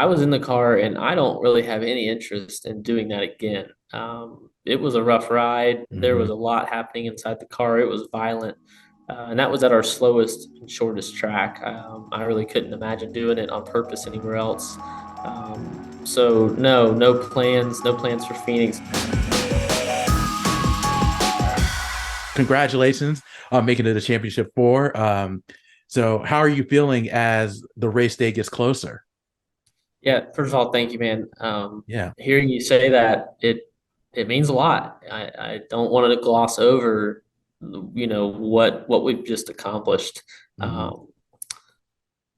I was in the car and I don't really have any interest in doing that again. It was a rough ride. There was Hmm. a lot happening inside the car. It was violent. And that was at our slowest and shortest track. I really couldn't imagine doing it on purpose anywhere else. So no plans, no plans for Phoenix. Congratulations on making it to championship four. So how are you feeling as the race day gets closer? Yeah, first of all, thank you, man. Yeah. Hearing you say that, it means a lot. I don't want to gloss over, what we've just accomplished. Hmm. Um,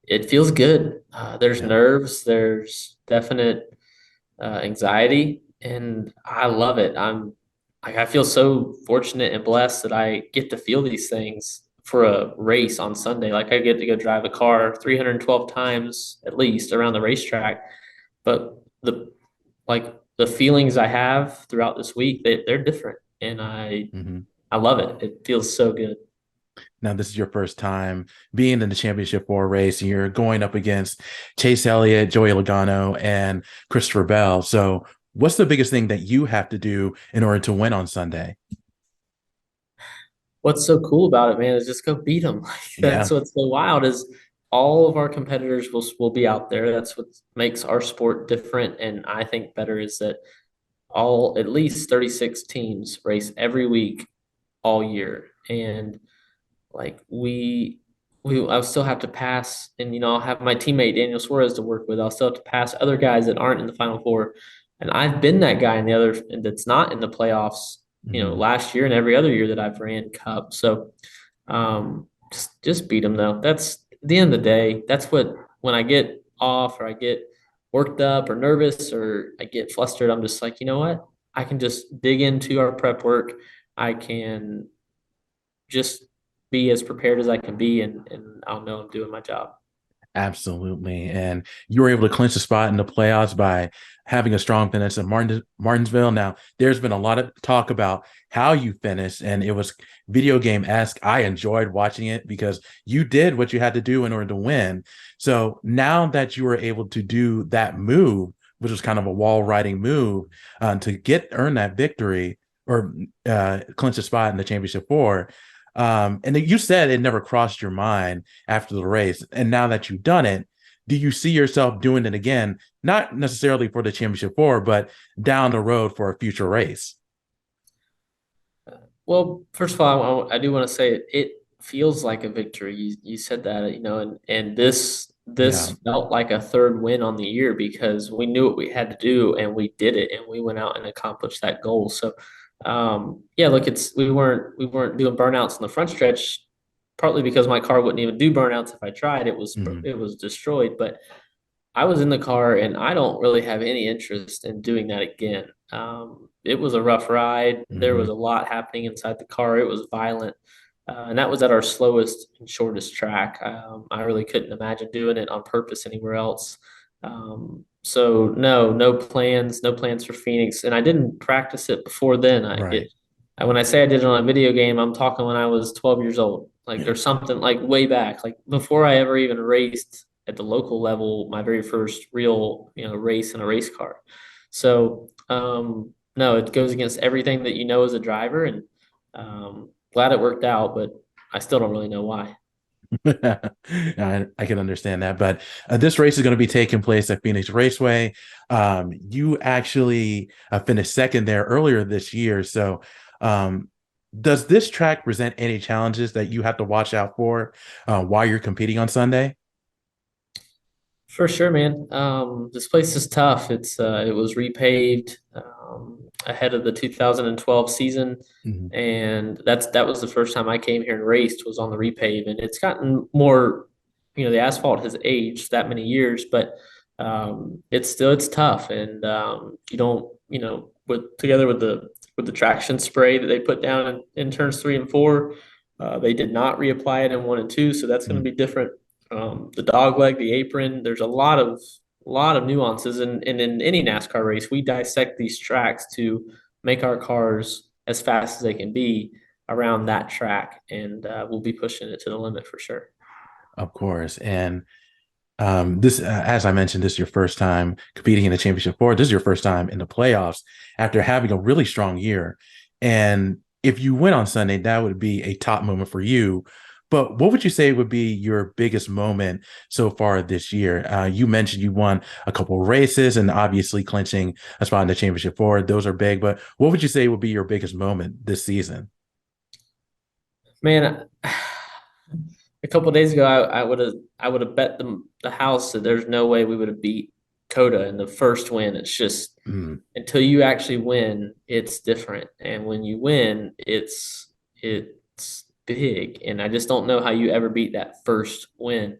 it feels good. There's Yeah. nerves, there's definite anxiety, and I love it. I feel so fortunate and blessed that I get to feel these things for a race on Sunday. Like I get to go drive a car 312 times at least around the racetrack, but the feelings I have throughout this week, they're different, and Hmm. I love it. It feels so good. Now this is your first time being in the championship four race, and you're going up against Chase Elliott, Joey Logano, and Christopher Bell. So what's the biggest thing that you have to do in order to win on Sunday? What's so cool about it, man, is just go beat them. Like, that's Yeah. what's so wild is all of our competitors will be out there. That's what makes our sport different, and I think better is that all at least 36 teams race every week all year, and like I'll still have to pass, and I'll have my teammate Daniel Suarez to work with. I'll still have to pass other guys that aren't in the Final Four, and I've been that guy in the other and that's not in the playoffs. Hmm. Last year and every other year that I've ran Cup. So just beat them though. That's at the end of the day. That's what when I get off or I get worked up or nervous or I get flustered, I'm just like, you know what? I can just dig into our prep work. I can just be as prepared as I can be, and I'll know I'm doing my job. Absolutely. And you were able to clinch a spot in the playoffs by having a strong finish at Martinsville. Now, there's been a lot of talk about how you finished, and it was video game-esque. I enjoyed watching it because you did what you had to do in order to win. So now that you were able to do that move, which was kind of a wall riding move, to earn that victory or clinch a spot in the championship four. And you said it never crossed your mind after the race. And now that you've done it, do you see yourself doing it again? Not necessarily for the championship four, but down the road for a future race. Well, first of all, I do want to say it feels like a victory. You said that, and this Yeah. felt like a third win on the year because we knew what we had to do and we did it and we went out and accomplished that goal. So, yeah, look, it's we weren't doing burnouts in the front stretch, partly because my car wouldn't even do burnouts if I tried. It was Mhm. it was destroyed, but I was in the car and I don't really have any interest in doing that again. It was a rough ride. There was Mhm. a lot happening inside the car. It was violent. And that was at our slowest and shortest track. I really couldn't imagine doing it on purpose anywhere else. So no plans, no plans for Phoenix. And I didn't practice it before then. Right. When I say I did it on a video game, I'm talking when I was 12 years old, like or something like way back, like before I ever even raced at the local level, my very first real, race in a race car. So, no, it goes against everything that you know as a driver, and glad it worked out, but I still don't really know why. I can understand that. But this race is going to be taking place at Phoenix Raceway. You actually finished second there earlier this year. So, um, does this track present any challenges that you have to watch out for while you're competing on Sunday? For sure, man. This place is tough. It was repaved ahead of the 2012 season, Mhm. and that was the first time I came here and raced was on the repave, and it's gotten more. The asphalt has aged that many years, but it's tough, and you don't with together with the traction spray that they put down in turns three and four, they did not reapply it in one and two, so that's going to Mhm. be different. The dog leg, the apron. There's a lot of nuances, and in any NASCAR race, we dissect these tracks to make our cars as fast as they can be around that track, and we'll be pushing it to the limit for sure. Of course. And This, as I mentioned, this is your first time competing in the championship four. This is your first time in the playoffs after having a really strong year. And if you win on Sunday, that would be a top moment for you. But what would you say would be your biggest moment so far this year? You mentioned you won a couple of races and obviously clinching a spot in the championship four. Those are big. But what would you say would be your biggest moment this season? Man, a couple of days ago, I would have bet the house that there's no way we would have beat Coda in the first win. It's just Mm. until you actually win, it's different, and when you win, it's big. And I just don't know how you ever beat that first win.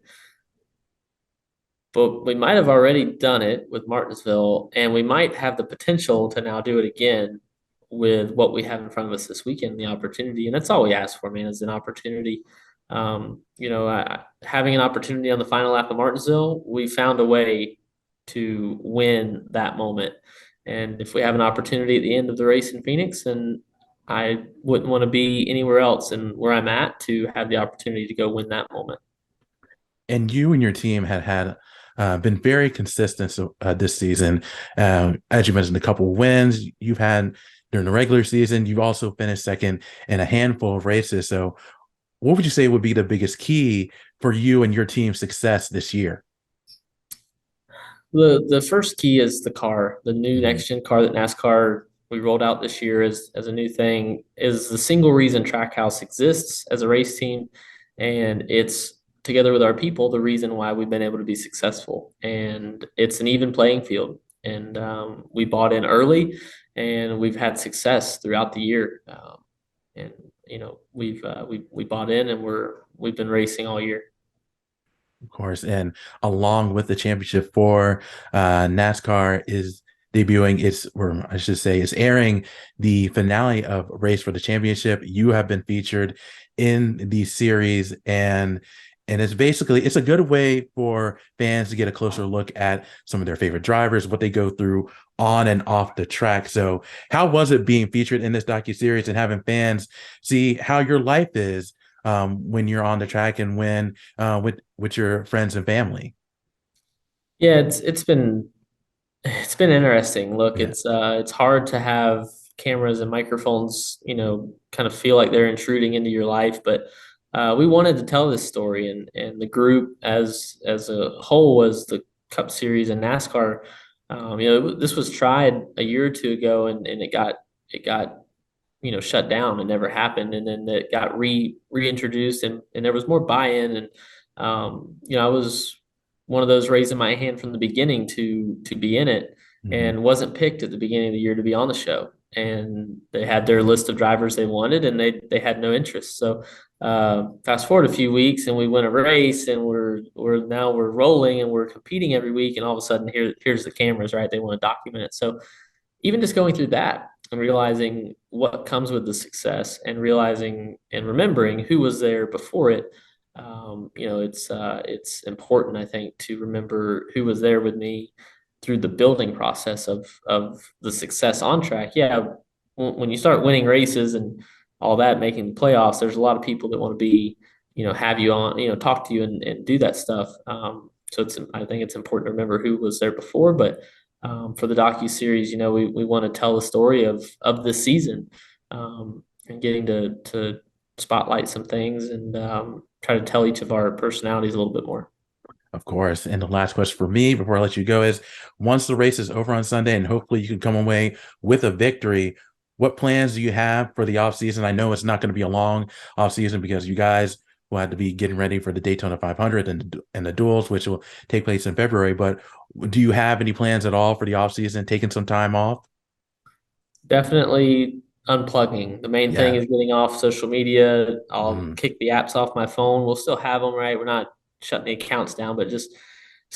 But we might have already done it with Martinsville, and we might have the potential to now do it again with what we have in front of us this weekend, the opportunity. And that's all we ask for, man, is an opportunity. Having an opportunity on the final lap of Martinsville, we found a way to win that moment. And if we have an opportunity at the end of the race in Phoenix, then I wouldn't want to be anywhere else than where I'm at to have the opportunity to go win that moment. And you and your team had been very consistent this season. As you mentioned, a couple of wins you've had during the regular season. You've also finished second in a handful of races. So, what would you say would be the biggest key for you and your team's success this year? The first key is the car, the new Mhm. next gen car that NASCAR we rolled out this year as a new thing is the single reason Trackhouse exists as a race team, and it's together with our people the reason why we've been able to be successful. And it's an even playing field, and we bought in early, and we've had success throughout the year. And we bought in, and we've been racing all year. Of course, and along with the championship four, NASCAR is debuting its, or I should say, is airing the finale of Race for the Championship. You have been featured in the series, and it's a good way for fans to get a closer look at some of their favorite drivers, what they go through on and off the track. So, how was it being featured in this docu-series and having fans see how your life is when you're on the track and when with your friends and family? Yeah, it's been interesting. Look, Yeah, it's hard to have cameras and microphones, kind of feel like they're intruding into your life, but we wanted to tell this story, and the group as a whole was the Cup Series and NASCAR. This was tried a year or two ago, and it got shut down and never happened, and then it got reintroduced, and there was more buy-in, and I was one of those raising my hand from the beginning to be in it, hmm, and wasn't picked at the beginning of the year to be on the show. And they had their list of drivers they wanted, and they had no interest. So fast forward a few weeks, and we win a race, and we're rolling, and we're competing every week, and all of a sudden here's the cameras, right? They want to document it. So even just going through that and realizing what comes with the success, and realizing and remembering who was there before it, it's important, I think, to remember who was there with me through the building process of the success on track. Yeah, when you start winning races and all that, making the playoffs, there's a lot of people that want to be, have you on, talk to you and do that stuff. So I think it's important to remember who was there before, but for the docu series, we want to tell the story of this season, and getting to spotlight some things, and try to tell each of our personalities a little bit more. of course. And the last question for me before I let you go is, once the race is over on Sunday and hopefully you can come away with a victory, what plans do you have for the off season? I know it's not going to be a long off season because you guys will have to be getting ready for the Daytona 500 and the duels, which will take place in February. But do you have any plans at all for the off season, taking some time off? Definitely unplugging. The main thing Yeah. is getting off social media. I'll Mm, kick the apps off my phone. We'll still have them, right? We're not shutting the accounts down, but just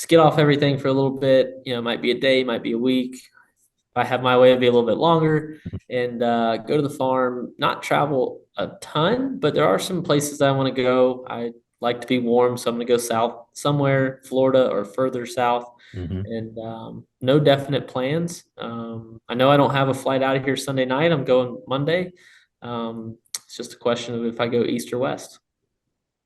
get off everything for a little bit. It might be a day, might be a week. If I have my way, it'd be a little bit longer, and go to the farm, not travel a ton, but there are some places I want to go. I like to be warm, so I'm going to go south somewhere, Florida or further south, mhm. and no definite plans. I know I don't have a flight out of here Sunday night. I'm going Monday. It's just a question of if I go east or west.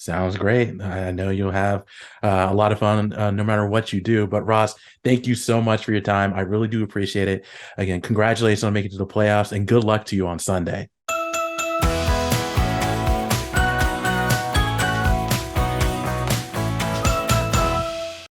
Sounds great. I know you'll have a lot of fun no matter what you do. But Ross, thank you so much for your time. I really do appreciate it. Again, congratulations on making it to the playoffs and good luck to you on Sunday.